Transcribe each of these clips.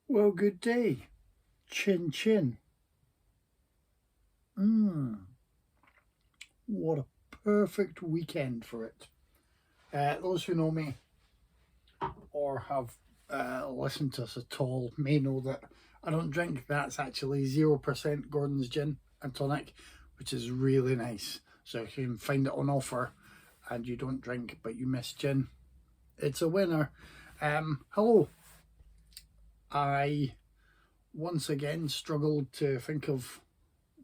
Well, good day. Chin chin. Mmm, what a perfect weekend for it. Those who know me or have listened to us at all may know that I don't drink. That's actually 0% Gordon's gin and tonic, which is really nice. So if you can find it on offer and you don't drink but you miss gin, it's a winner. Hello. I once again struggled to think of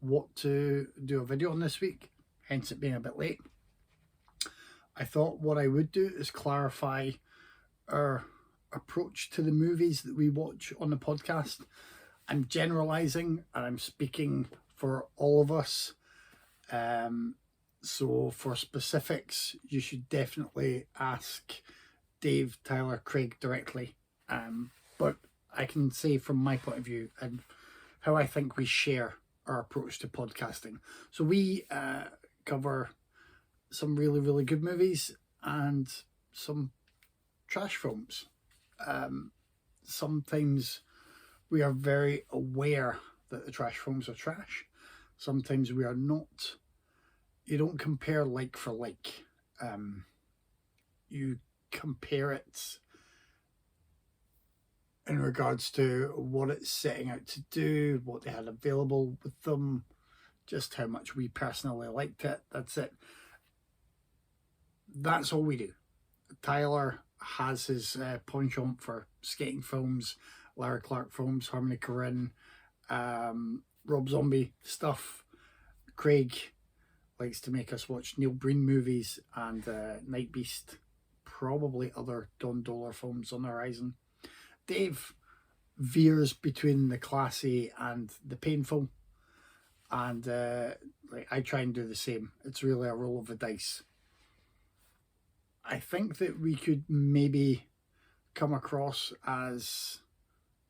what to do a video on this week, hence it being a bit late. I thought what I would do is clarify our approach to the movies that we watch on the podcast. I'm generalizing and I'm speaking for all of us. So for specifics, you should definitely ask Dave, Tyler, Craig directly. But I can say from my point of view and how I think we share our approach to podcasting. So we cover some really, really good movies and some trash films. Sometimes we are very aware that the trash films are trash. Sometimes we are not. You don't compare like for like. You compare it in regards to what it's setting out to do, what they had available with them, just how much we personally liked it. That's it. That's all we do. Tyler has his penchant for skating films, Lara Clark films, Harmony Korine, Rob Zombie stuff. Craig likes to make us watch Neil Breen movies and Night Beast, probably other Don Doler films on the horizon. Dave veers between the classy and the painful, and I try and do the same. It's really a roll of the dice. I think that we could maybe come across as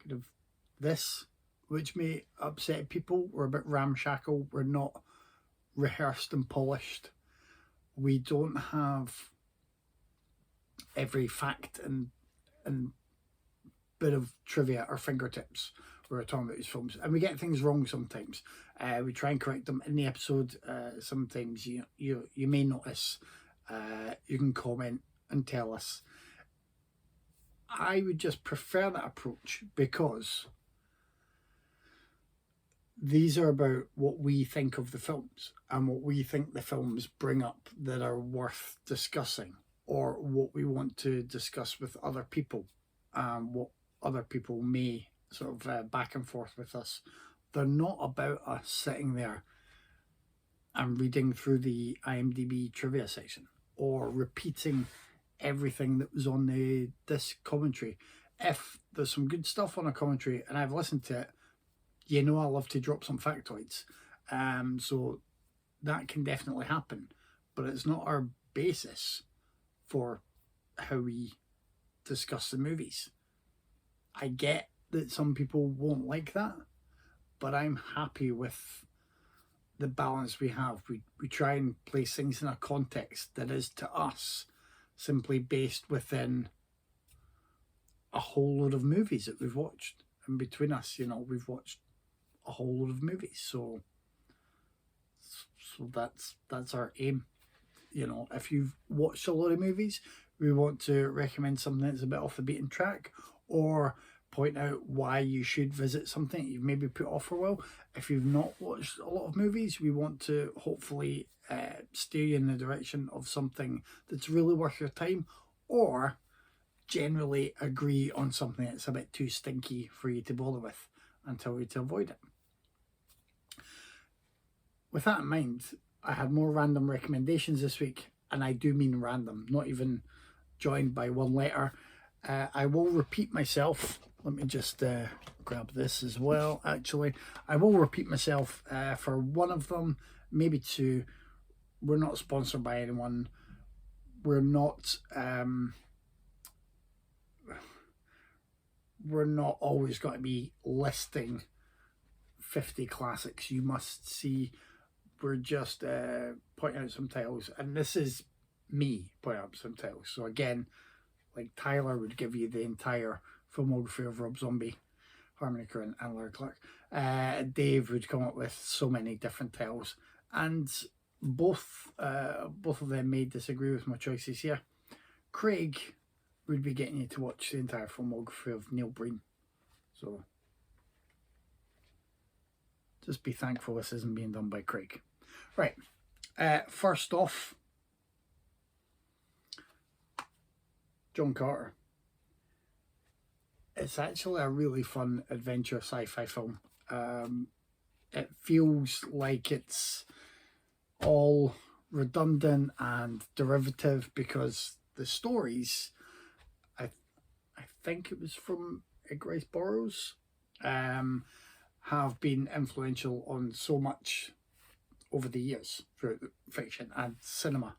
kind of this, which may upset people. We're a bit ramshackle. We're not rehearsed and polished. We don't have every fact and bit of trivia at our fingertips. We're talking about these films, and we get things wrong sometimes. We try and correct them in the episode. Sometimes you may notice. You can comment and tell us. I would just prefer that approach because these are about what we think of the films and what we think the films bring up that are worth discussing, or what we want to discuss with other people, what other people may sort of back and forth with us. They're not about us sitting there and reading through the IMDb trivia section or repeating everything that was on this commentary. If there's some good stuff on a commentary and I've listened to it, I love to drop some factoids. So that can definitely happen, but it's not our basis for how we discuss the movies. I get that some people won't like that, but I'm happy with the balance we have. We try and place things in a context that is to us simply based within a whole load of movies that we've watched. And between us, we've watched a whole load of movies. So that's our aim. If you've watched a lot of movies, we want to recommend something that's a bit off the beaten track, or point out why you should visit something you've maybe put off for a while. If you've not watched a lot of movies, we want to hopefully steer you in the direction of something that's really worth your time, or generally agree on something that's a bit too stinky for you to bother with and tell you to avoid it. With that in mind, I had more random recommendations this week, and I do mean random, not even joined by one letter. I will repeat myself. Let me just grab this as well, actually. I will repeat myself for one of them, maybe two. We're not sponsored by anyone. We're not always going to be listing 50 classics you must see. We're just pointing out some titles, and this is me pointing out some titles. So again, like Tyler would give you the entire filmography of Rob Zombie, Harmony Korine and Larry Clark. Dave would come up with so many different titles, and both of them may disagree with my choices here. Craig would be getting you to watch the entire filmography of Neil Breen, so just be thankful this isn't being done by Craig. Right, first off, John Carter. It's actually a really fun adventure sci-fi film. It feels like it's all redundant and derivative because the stories, I think it was from Grace Burroughs, have been influential on so much over the years throughout fiction and cinema.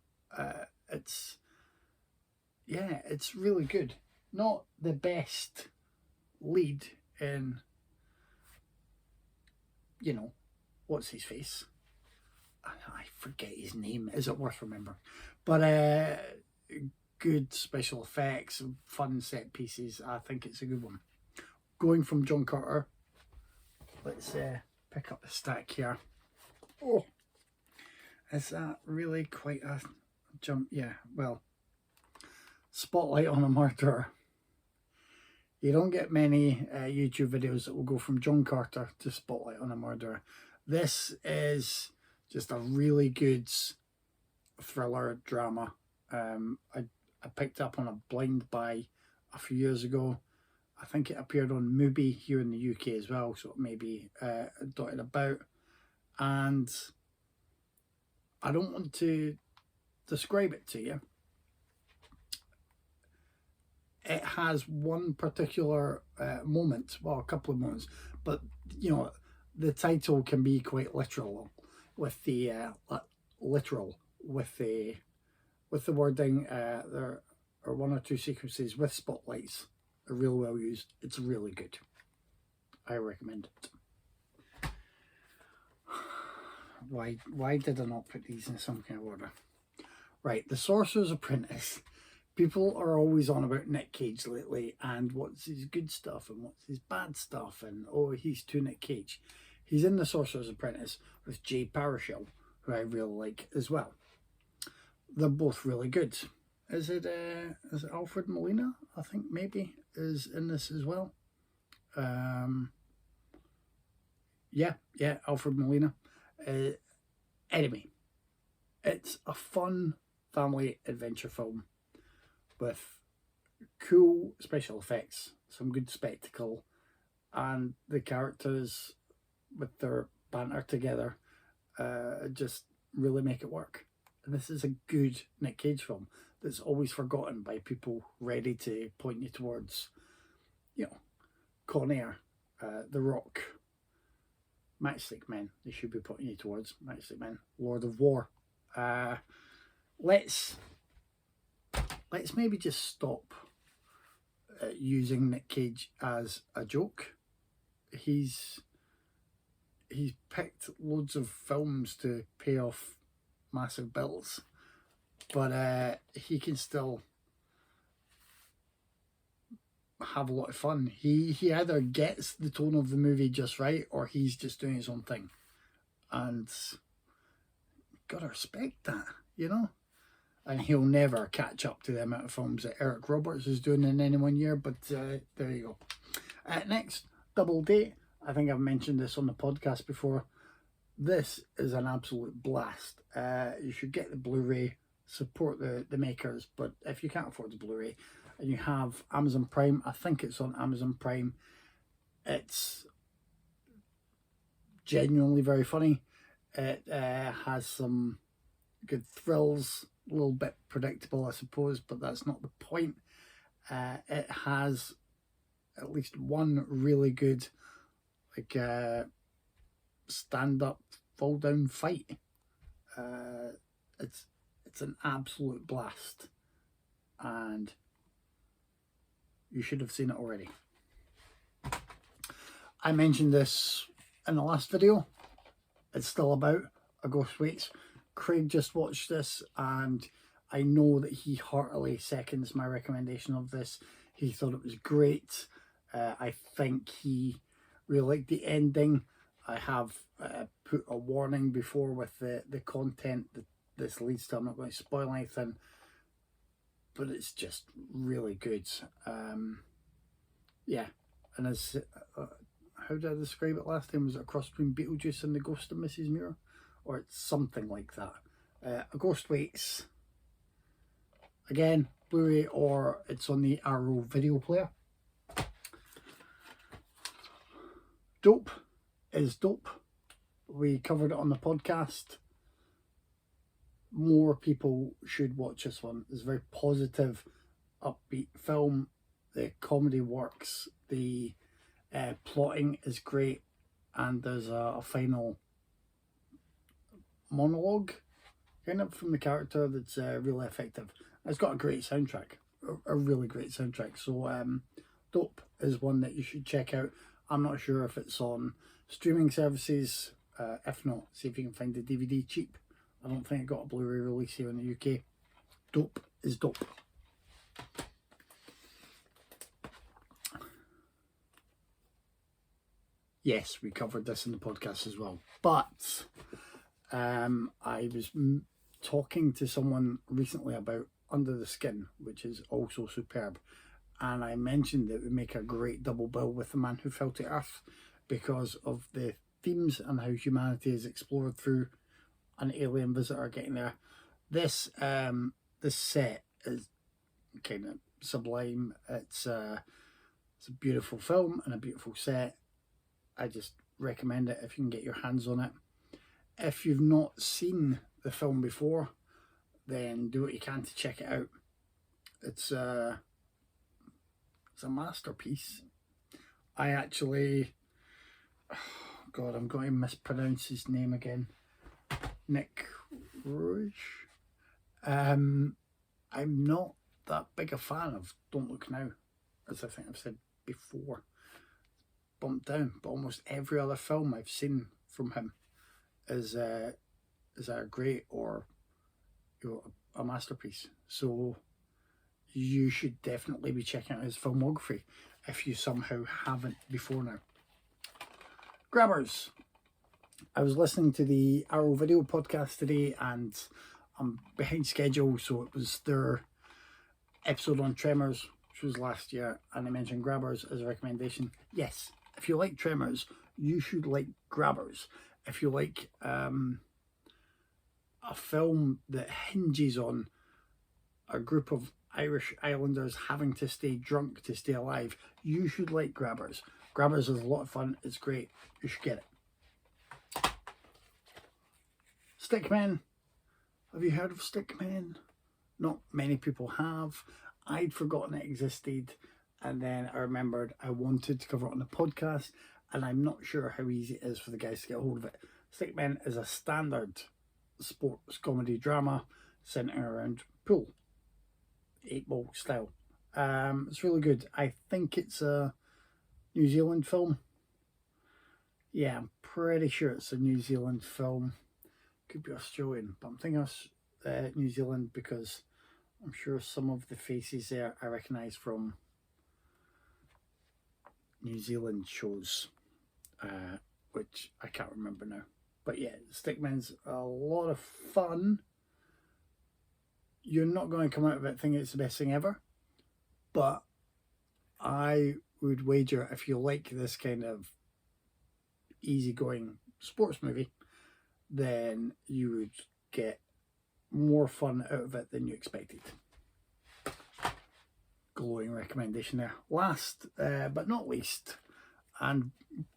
It's really good. Not the best lead in, you know, what's his face? I forget his name. Is it worth remembering? But good special effects and fun set pieces. I think it's a good one. Going from John Carter, let's pick up the stack here. Oh, is that really quite a jump? Yeah, well, Spotlight on a Murderer. You don't get many YouTube videos that will go from John Carter to Spotlight on a Murderer. This is just a really good thriller drama. I picked up on a blind buy a few years ago. I think it appeared on Mubi here in the UK as well, so it may be dotted about. And I don't want to describe it to you. It has one particular moment, well, a couple of moments, but you know, the title can be quite literal with the with the wording. There are one or two sequences with spotlights, are real well used. It's really good. I recommend it. Why did I not put these in some kind of order? Right, The Sorcerer's Apprentice. People are always on about Nick Cage lately and what's his good stuff and what's his bad stuff, and oh, he's too Nick Cage. He's in The Sorcerer's Apprentice with Jay Baruchel, who I really like as well. They're both really good. Is it Alfred Molina? I think maybe is in this as well. Yeah, Alfred Molina. Anyway, it's a fun family adventure film with cool special effects, some good spectacle, and the characters with their banter together just really make it work. And this is a good Nick Cage film that's always forgotten by people ready to point you towards, you know, Con Air, The Rock, Matchstick Men. They should be pointing you towards Matchstick Men, Lord of War. Let's maybe just stop using Nick Cage as a joke. He's picked loads of films to pay off massive bills, but he can still have a lot of fun. He either gets the tone of the movie just right, or he's just doing his own thing, and gotta respect that, you know. And he'll never catch up to the amount of films that Eric Roberts is doing in any one year, but there you go. Next, Double Date. I think I've mentioned this on the podcast before. This is an absolute blast. You should get the Blu-ray, support the makers, but if you can't afford the Blu-ray and you have Amazon Prime, I think it's on Amazon Prime, it's genuinely very funny. It has some good thrills, a little bit predictable, I suppose, but that's not the point. It has at least one really good, like, stand-up, fall-down fight. It's an absolute blast, and you should have seen it already. I mentioned this in the last video. It's still about A Ghost Waits. Craig just watched this, and I know that he heartily seconds my recommendation of this. He thought it was great. I think he really like the ending. I have put a warning before with the content that this leads to. I'm not going to spoil anything, but it's just really good. Yeah, and as how did I describe it last time? Was it a cross between Beetlejuice and the Ghost of Mrs. Muir, or it's something like that? A Ghost Waits. Again, Blu-ray, or it's on the Arrow video player. Dope is dope. We covered it on the podcast. More people should watch this one. It's a very positive, upbeat film. The comedy works. The plotting is great, and there's a final monologue kind of from the character that's really effective. It's got a great soundtrack, a really great soundtrack. So Dope is one that you should check out. I'm not sure if it's on streaming services. If not, see if you can find the DVD cheap. I don't think it got a Blu-ray release here in the UK. Dope is dope. Yes, we covered this in the podcast as well. But I was talking to someone recently about Under the Skin, which is also superb. And I mentioned that it would make a great double bill with The Man Who Fell to Earth because of the themes and how humanity is explored through an alien visitor getting there. This set is kind of sublime. It's a beautiful film and a beautiful set. I just recommend it if you can get your hands on it. If you've not seen the film before, then do what you can to check it out. It's a masterpiece. I actually, oh God, I'm going to mispronounce his name again. Nick Rouge. I'm not that big a fan of Don't Look Now, as I think I've said before. Bumped down, but almost every other film I've seen from him is either great or a masterpiece. So you should definitely be checking out his filmography if you somehow haven't before now. Grabbers. I was listening to the Arrow video podcast today and I'm behind schedule, so it was their episode on Tremors, which was last year, and I mentioned Grabbers as a recommendation. Yes, if you like Tremors, you should like Grabbers. If you like a film that hinges on a group of Irish Islanders having to stay drunk to stay alive, you should like Grabbers. Grabbers is a lot of fun. It's great. You should get it. Stickman. Have you heard of Stickman? Not many people have. I'd forgotten it existed, and then I remembered I wanted to cover it on the podcast, and I'm not sure how easy it is for the guys to get a hold of it. Stickman is a standard sports comedy drama centered around pool, 8-ball style. It's really good. I think it's a New Zealand film. Yeah, I'm pretty sure it's a New Zealand film. Could be Australian, but I'm thinking of New Zealand because I'm sure some of the faces there I recognise from New Zealand shows, which I can't remember now. But yeah, Stickman's a lot of fun. You're not going to come out of it thinking it's the best thing ever, but I would wager if you like this kind of easygoing sports movie, then you would get more fun out of it than you expected. Glowing recommendation there. Last but not least, and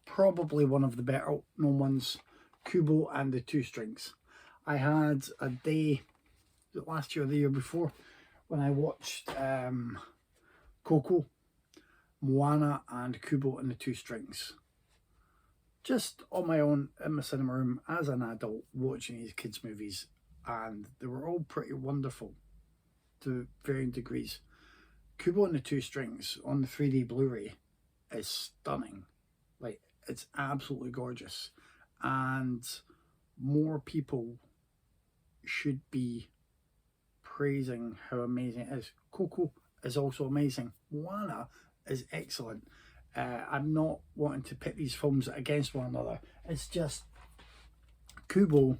probably one of the better known ones, Kubo and the Two Strings. I had a day last year or the year before when I watched Coco, Moana and Kubo and the Two Strings. Just on my own in my cinema room as an adult watching these kids' movies, and they were all pretty wonderful to varying degrees. Kubo and the Two Strings on the 3D Blu-ray is stunning. Like, it's absolutely gorgeous, and more people should be praising how amazing it is. Coco is also amazing. Moana is excellent. I'm not wanting to pit these films against one another. It's just Kubo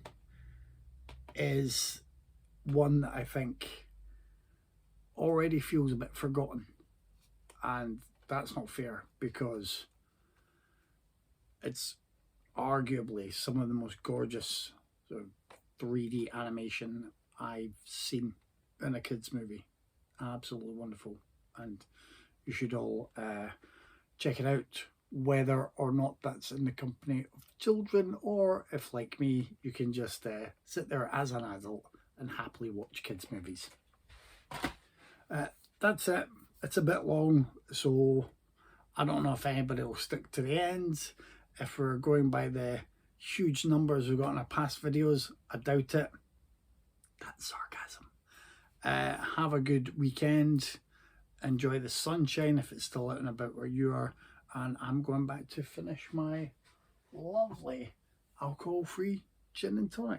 is one that I think already feels a bit forgotten, and that's not fair because it's arguably some of the most gorgeous sort of 3D animation I've seen in a kids movie. Absolutely wonderful, and you should all check it out, whether or not that's in the company of children, or if, like me, you can just sit there as an adult and happily watch kids movies. That's it. It's a bit long, so I don't know if anybody will stick to the end. If we're going by the huge numbers we've got in our past videos, I doubt it. That's sarcasm. Have a good weekend. Enjoy the sunshine if it's still out and about where you are. And I'm going back to finish my lovely alcohol-free gin and tonic.